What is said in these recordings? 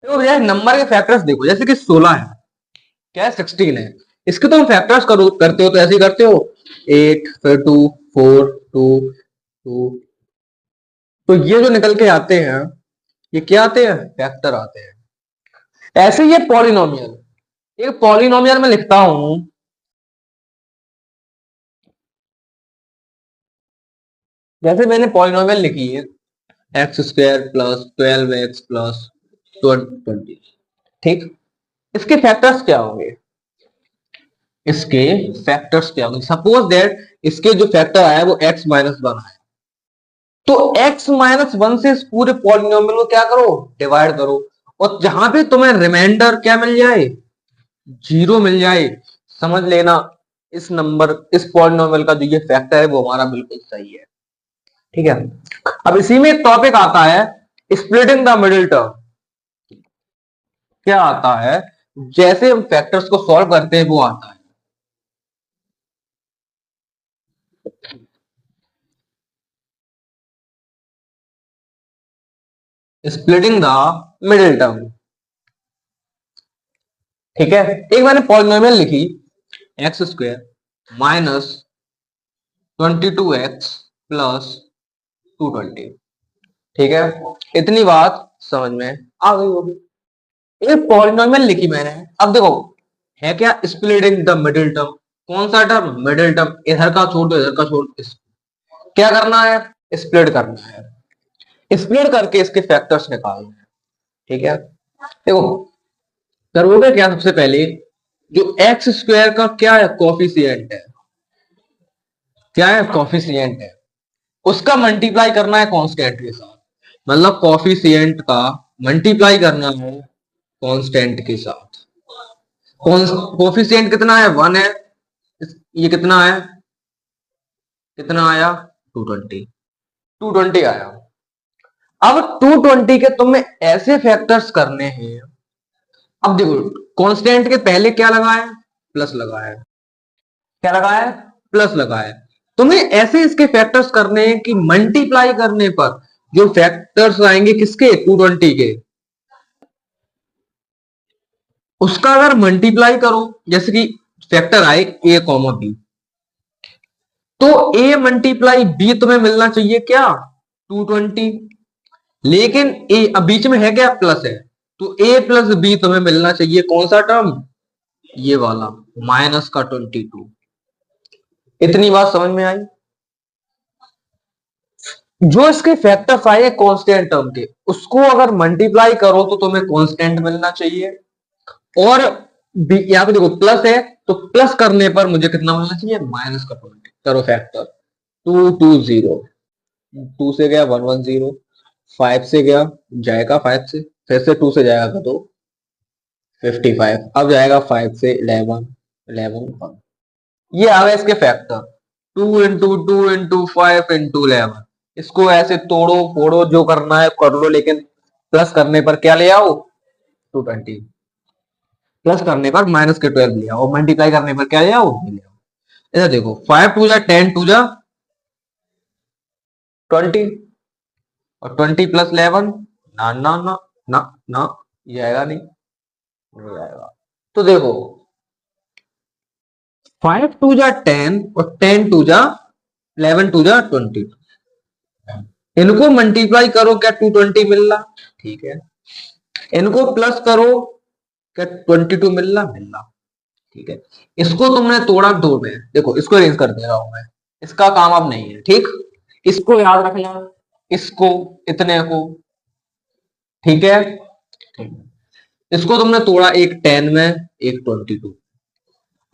देखो भैया नंबर के फैक्टर्स देखो, जैसे कि 16 है, क्या है 16 है, इसके तुम फैक्टर्स करो करते हो तो ऐसे ही करते हो, 8 फिर 2 4 2 2, तो ये जो निकल के आते हैं ये क्या आते हैं, फैक्टर आते हैं। ऐसे ये पॉलिनोमियल, एक पॉलिनोमियल में लिखता हूं, जैसे मैंने पॉलिनोमियल लिखी है x square plus 12x plus 20, ठीक, इसके फैक्टर्स क्या होंगे, इसके फैक्टर्स क्या होंगे, सपोज दैट इसके जो फैक्टर आया वो x माइनस वन आया, तो x माइनस वन से इस पूरे पॉलिनोमियल को क्या करो, डिवाइड करो, और जहां पे तुम्हें रिमाइंडर क्या मिल जाए, जीरो मिल जाए, समझ लेना इस नंबर इस पॉलिनोमियल का जो ये फैक्टर है वो हमारा बिल्कुल सही है। ठीक है, अब इसी में एक टॉपिक आता है स्प्लिटिंग द मिडिल टर्म। क्या आता है, जैसे हम फैक्टर्स को सॉल्व करते हैं वो आता है स्प्लिटिंग द मिडिल टर्म। ठीक है, एक मैंने पॉलिनोमियल लिखी x square minus 22x plus 220। ठीक है, इतनी बात समझ में आ गई होगी। एक पॉलिनोमियल लिखी मैंने, अब देखो है क्या स्प्लिटिंग द मिडिल टर्म, कौन सा टर्म, मिडिल टर्म, इधर का छोड़ दो इधर का छोड़ दो, क्या करना है, स्प्लिट करना है, स्प्लिट करके इसके फैक्टर्स निकालना है। ठीक है, देखो करोगे क्या, सबसे पहले जो एक्स स्क्वायर का क्या है कोफिशिएंट है, क्या है कोफिशिएंट है, उसका मल्टीप्लाई करना है कांस्टेंट के साथ, मतलब कोफिशिएंट का मल्टीप्लाई करना है कांस्टेंट के साथ। कोफिशिएंट कितना है, वन है, ये कितना है, कितना आया 220, 220 आया। अब 220 के तुम्हें ऐसे फैक्टर्स करने हैं, अब देखो कांस्टेंट के पहले क्या लगा है, प्लस लगा है, क्या लगा है, प्लस लगा है, तुम्हें ऐसे इसके फैक्टर्स करने हैं कि मल्टीप्लाई करने पर जो फैक्टर्स आएंगे किसके 220 के, उसका अगर मल्टीप्लाई करो, जैसे कि फैक्टर आए a कॉमा बी, तो a मल्टीप्लाई b तुम्हें मिलना चाहिए क्या 220, लेकिन a अब बीच में है क्या, प्लस है, तो a प्लस बी तुम्हें मिलना चाहिए कौन सा टर्म, ये वाला माइनस का 22। इतनी बात समझ में आई। जो इसके फैक्टर्स आए कांस्टेंट टर्म के, उसको अगर मल्टीप्लाई करो तो तुम्हें कांस्टेंट मिलना चाहिए, और यहाँ पे देखो प्लस है तो प्लस करने पर मुझे कितना मिलना चाहिए, माइनस का 20। करो फैक्टर, 220, 2 से गया 110, 5 से गया जाएगा 5 से, फिर से 2 से जाएगा तो 55, अब जाएगा 5 से 11, 11 ये आ गया इसके फैक्टर, 2 into 2 into 5 into 11। इसको ऐसे तोड़ो फोड़ो जो करना है कर लो, लेकिन प्लस करने पर क्या ले आओ 220, प्लस करने पर माइनस के 12 ले आओ, मल्टीप्लाई करने पर क्या ले आओ, ले आओ। इधर देखो 5 टू जा 10 टू जा 20, और 20 प्लस 11, ना ना ना ना ना, ये आएगा नहीं, नहीं आएगा। तो देखो 5 टू जा 10 और 10 टू जा 11 टू जा 20, इनको मल्टीप्लाई करो क्या 220 मिल रहा, ठीक है, इनको प्लस करो क्या 22 मिल रहा, मिल रहा, ठीक है। इसको तुमने तोड़ा दो में, देखो इसको अरेंज कर दे रहा हूं मैं, इसका काम अब नहीं है, ठीक, इसको याद रखना, इसको इतने को, ठीक है, ठीक। इसको तुमने तोड़ा एक 10 में एक 22,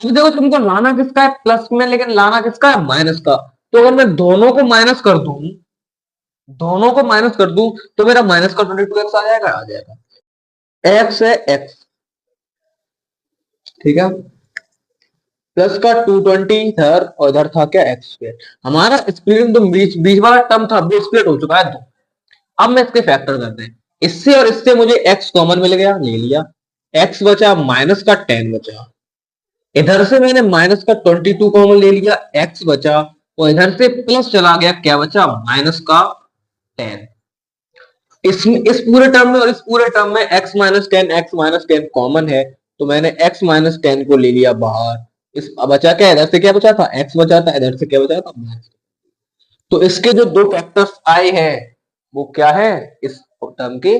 तो देखो तुमको लाना किसका है प्लस में, लेकिन लाना किसका है माइनस का, तो अगर मैं दोनों को माइनस कर दूं, दोनों को माइनस कर दूं तो मेरा माइनस का 22x आ जाएगा, आ जाएगा, x है x, ठीक है, प्लस का 220 इधर और इधर था क्या एक्स स्क्वायर, हमारा स्प्लिटिंग तो बीच बीच वाला टर्म था वो स्प्लिट हो चुका है दो। अब मैं इसके फैक्टर करते हैं, इससे और इससे मुझे x कॉमन मिल गया, ले लिया, x बचा माइनस का 10 बचा, इधर से मैंने माइनस का 22 कॉमन ले लिया, x बचा, और इधर से प्लस चला गया, क्या बचा माइनस का 10। इसमें इस पूरे टर्म में और इस पूरे टर्म में x-10 कॉमन है, तो मैंने x-10 को ले लिया बाहर। इस बचा क्या, इधर से क्या बचा था, x बचा था, इधर से क्या बचा था, माइनस। तो इसके जो दो फैक्टर्स आए हैं वो क्या है, इस टर्म के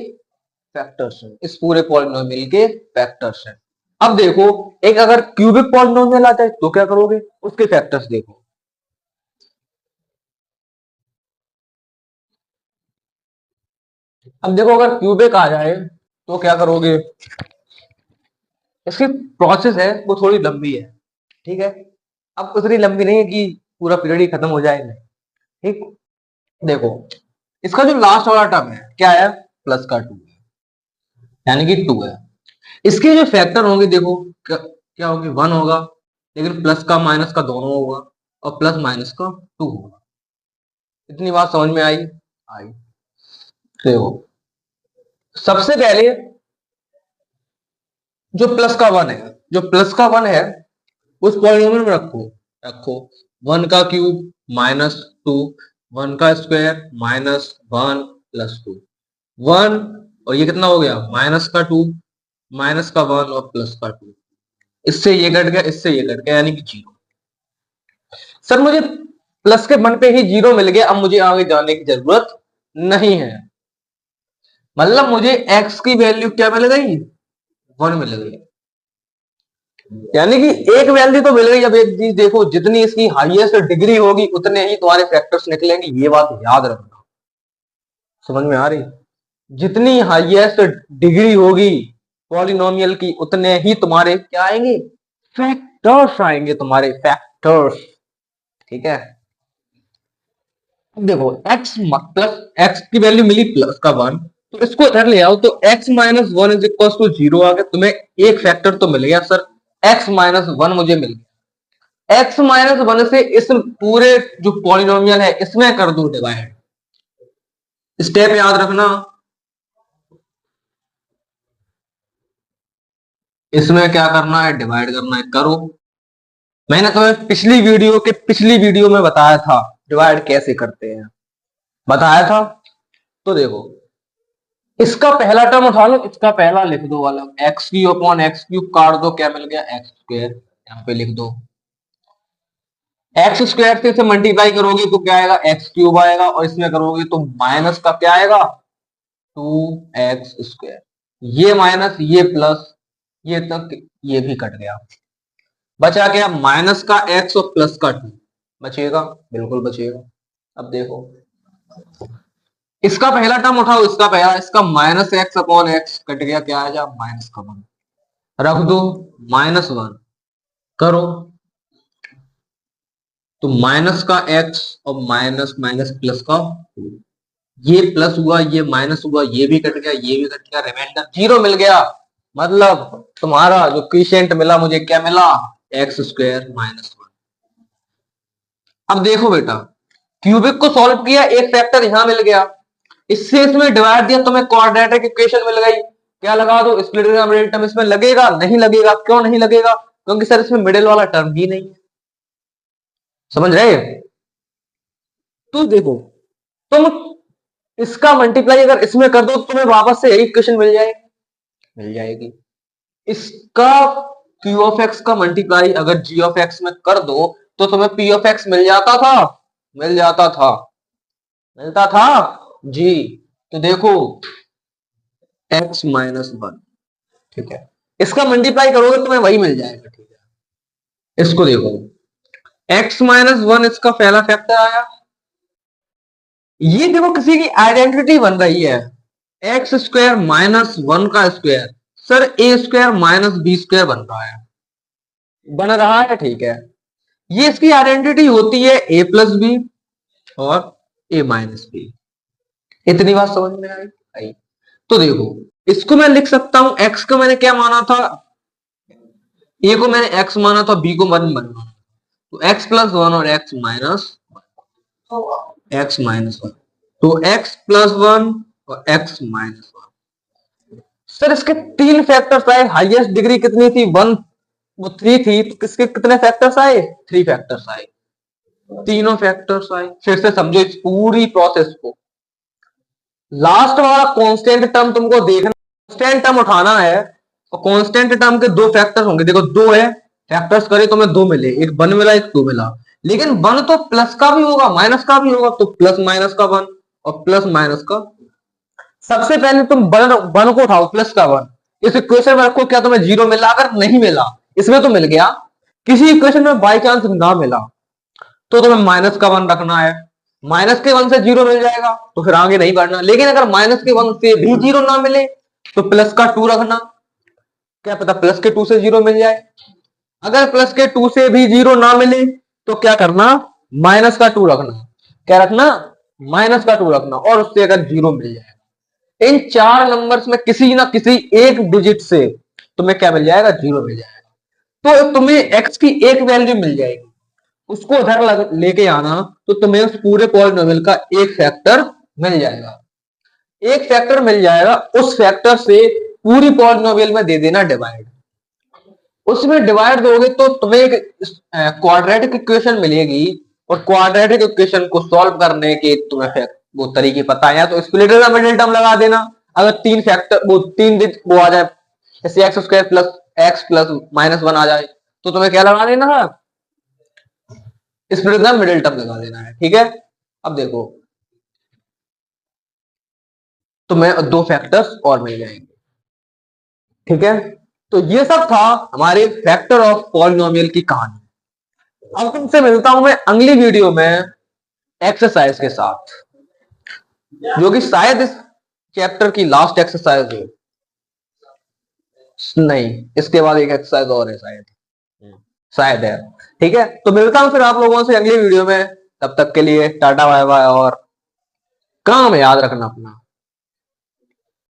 फैक्टर्स हैं, इस पूरे पॉलिनोमियल के फैक्टर्स हैं। अब देखो, एक अगर क्यूबिक पॉलिनोमियल आता है तो क्या करोगे, उसके फैक्टर्स देखो। अब देखो, अगर क्यूबिक आ जाए तो क्या करोगे, इसकी प्रोसेस है वो थोड़ी लंबी है, ठीक है। अब उतनी लंबी नहीं है कि पूरा पीरियड ही खत्म हो जाए, नहीं। ठीक, देखो, इसका जो लास्ट वाला टर्म है क्या है, प्लस का 2 है, यानी कि 2 है। इसके जो फैक्टर होंगे देखो, क्या होंगे, 1 होगा, लेकिन प्लस का माइनस का दोनों होगा, और प्लस माइनस का 2 होगा। इतनी बात समझ में आई? आई। देखो, सबसे पहले जो प्लस का 1 है, जो प्लस का 1 है उस पॉलिनोमियल में रखो, रखो 1 का क्यूब माइनस 2, 1 का स्क्वायर माइनस 1 प्लस 2, 1, और ये कितना हो गया, माइनस का 2, माइनस का 1 और प्लस का 2। इससे ये कट गया, इससे ये कट गया, यानी कि 0। सर मुझे प्लस के 1 पे ही 0 मिल गया, अब मुझे आगे जाने की जरूरत नहीं है। मतलब मुझे x की वैल्यू क्या मिल गई, 1 मिल गई, यानी कि एक वैल्यू तो मिल गई। अब एक चीज देखो, जितनी इसकी हाईएस्ट डिग्री होगी उतने ही तुम्हारे फैक्टर्स निकलेंगे, ये बात याद रखना। समझ में आ रही, जितनी हाईएस्ट डिग्री होगी पॉलिनोमियल की उतने ही तुम्हारे क्या आएंगे, फैक्टर्स आएंगे, तुम्हारे फैक्टर्स। ठीक है, देखो x प्लस x की वैल्यू मिली प्लस का 1, तो इसको इधर ले आओ, तो x minus 1 is equal to 0 आ गया। तुम्हें एक फैक्टर तो मिल गया सर, x माइनस 1 मुझे मिल गया। x माइनस 1 से इस पूरे जो पॉलिनोमियल है इसमें कर दो डिवाइड। स्टेप याद रखना, इसमें क्या करना है, डिवाइड करना है, करो। मैंने तुम्हें पिछली वीडियो में बताया था डिवाइड कैसे करते हैं, बताया था। तो देखो, इसका पहला टर्म उठा लो, इसका पहला लिख दो अलग, x Q upon x cube काट दो, क्या मिल गया, एक्स स्क्वायर, यहाँ पे लिख दो। एक्स स्क्वायर से इसे मल्टीप्लाई करोगे तो क्या आएगा, एक्स क्यूब आएगा, और इसमें करोगे तो माइनस का क्या आएगा, 2x स्क्वायर। ये माइनस, ये प्लस, ये तक ये भी कट गया, बचा क्या, माइनस का x और प्लस का 2 बचेगा, बिल्कुल बचेगा। अब देखो, इसका पहला टर्म उठाओ, इसका पहला, इसका minus x upon x cut गया, क्या आ जाए, माइनस का 1 रख दो, माइनस 1 करो, तो माइनस का x और माइनस माइनस प्लस का 2, ये प्लस हुआ, ये माइनस हुआ, ये भी कट गया, ये भी कट गया, रिमाइंडर 0 मिल गया। मतलब तुम्हारा जो क्विशेंट मिला मुझे, क्या मिला, एक्स स्क्वायर माइनस 1। अब देखो बेटा, क्यूबिक को सॉल्व किया, एक फैक्टर यहां मिल गया, इससे इसमें डिवाइड दिया, तुम्हें क्वाड्रेटिक इक्वेशन मिल गई, क्या लगा दो, स्प्लिट मिडिल टर्म। इसमें लगेगा, नहीं लगेगा, क्यों नहीं लगेगा, क्योंकि सर इसमें मिडिल वाला टर्म ही नहीं है। समझ रहे, तो देखो, तुम इसका मल्टीप्लाई अगर इसमें कर दो तो तुम्हें वापस से यही इक्वेशन मिल जाएगी। इसका क्यू ऑफ एक्स का मल्टीप्लाई अगर जी ऑफ एक्स में कर दो तो तुम्हें पी ऑफ एक्स मिल जाता था, मिल जाता था, मिलता था जी। तो देखो, एक्स माइनस 1, ठीक है, इसका मल्टीप्लाई करोगे तो तुम्हें वही मिल जाएगा, ठीक है। इसको देखो, एक्स माइनस 1 इसका पहला फैक्टर आया, ये देखो किसी की आइडेंटिटी बन रही है, एक्स स्क्वायर माइनस 1 का स्क्वायर, सर ए स्क्वायर माइनस बी स्क्वायर बन रहा है, बन रहा है, ठीक है। ये इसकी आइडेंटिटी होती है ए प्लस बी और ए माइनस बी। इतनी बात समझ में आई? तो देखो, इसको मैं लिख सकता हूं, एक्स को मैंने क्या माना था, ए को मैंने एक्स माना था, बी को 1 माना, तो एक्स प्लस 1 और एक्स माइनस 1, तो एक्स प्लस 1 और एक्स माइनस 1। सर इसके 3 फैक्टर्स आए, हाईएस्ट डिग्री कितनी थी, 1, वो 3 थी, तो किसके कितने फैक्टर्स आए, 3 फैक्टर्स आए, तीनों फैक्टर्स आए। फिर से समझो इस पूरी प्रोसेस को, लास्ट वाला कांस्टेंट टर्म तुमको देखना, कांस्टेंट टर्म उठाना है और कांस्टेंट टर्म के दो फैक्टर्स होंगे, देखो दो है, फैक्टर्स करे तो मैं दो मिले, एक 1 मिला एक 2 मिला, लेकिन 1 तो प्लस का भी होगा माइनस का भी होगा, तो प्लस माइनस का 1 और प्लस माइनस का। सबसे पहले तुम 1 को उठाओ, प्लस का 1, इस इक्वेशन में रखो, क्या तुम्हें 0 मिला? अगर नहीं मिला, इसमें तो मिल गया, किसी इक्वेशन में बाई चांस ना मिला तो तुम्हें माइनस का 1 रखना है, माइनस के 1 से 0 मिल जाएगा तो फिर आगे नहीं बढ़ना, लेकिन अगर माइनस के 1 से भी 0 ना मिले तो प्लस का 2 रखना, क्या पता प्लस के 2 से 0 मिल जाए। अगर प्लस के 2 से भी 0 ना मिले तो क्या करना? माइनस का 2 रखना, क्या रखना? माइनस का 2 रखना, और उससे अगर 0 मिल जाए, इन 4 नंबर्स में किसी ना किसी एक डिजिट से तुम्हें क्या मिल जाएगा? 0 मिल जाएगा, तो तुम्हें एक्स की एक वैल्यू मिल जाएगी, उसको उधर लेके आना, तो तुम्हें उस पूरे पॉलिनोमियल का एक फैक्टर मिल जाएगा, एक फैक्टर मिल जाएगा, उस फैक्टर से पूरी पॉलिनोमियल में दे देना डिवाइड, उसमें डिवाइड दोगे तो तुम्हें एक क्वाड्रेटिक इक्वेशन मिलेगी, और क्वाड्रेटिक इक्वेशन को सॉल्व करने के तुम्हें वो तरीके पता है, तो स्प्लिटर का मिडिल टर्म लगा देना, अगर तीन फैक्टर वो तीन वो आ जाए, जैसे x square plus x plus -1 आ जाए, तो तुम्हें क्या लगा देना है? स्प्लिटर का मिडिल टर्म लगा देना है, ठीक है। अब देखो तुम्हें दो फैक्टर्स और मिल जाएंगे, ठीक है। तो ये सब था हमारे फैक्टर ऑफ पॉलिनोमियल की कहानी। अब तुमसे मिलता हूं मैं अगली वीडियो में एक्सरसाइज के साथ, जो कि शायद इस चैप्टर की लास्ट एक्सरसाइज हो, नहीं इसके बाद एक एक्सरसाइज और है शायद, शायद है, ठीक है। तो मिलता हूं फिर आप लोगों से अगली वीडियो में, तब तक के लिए टाटा बाय बाय, और काम याद रखना अपना।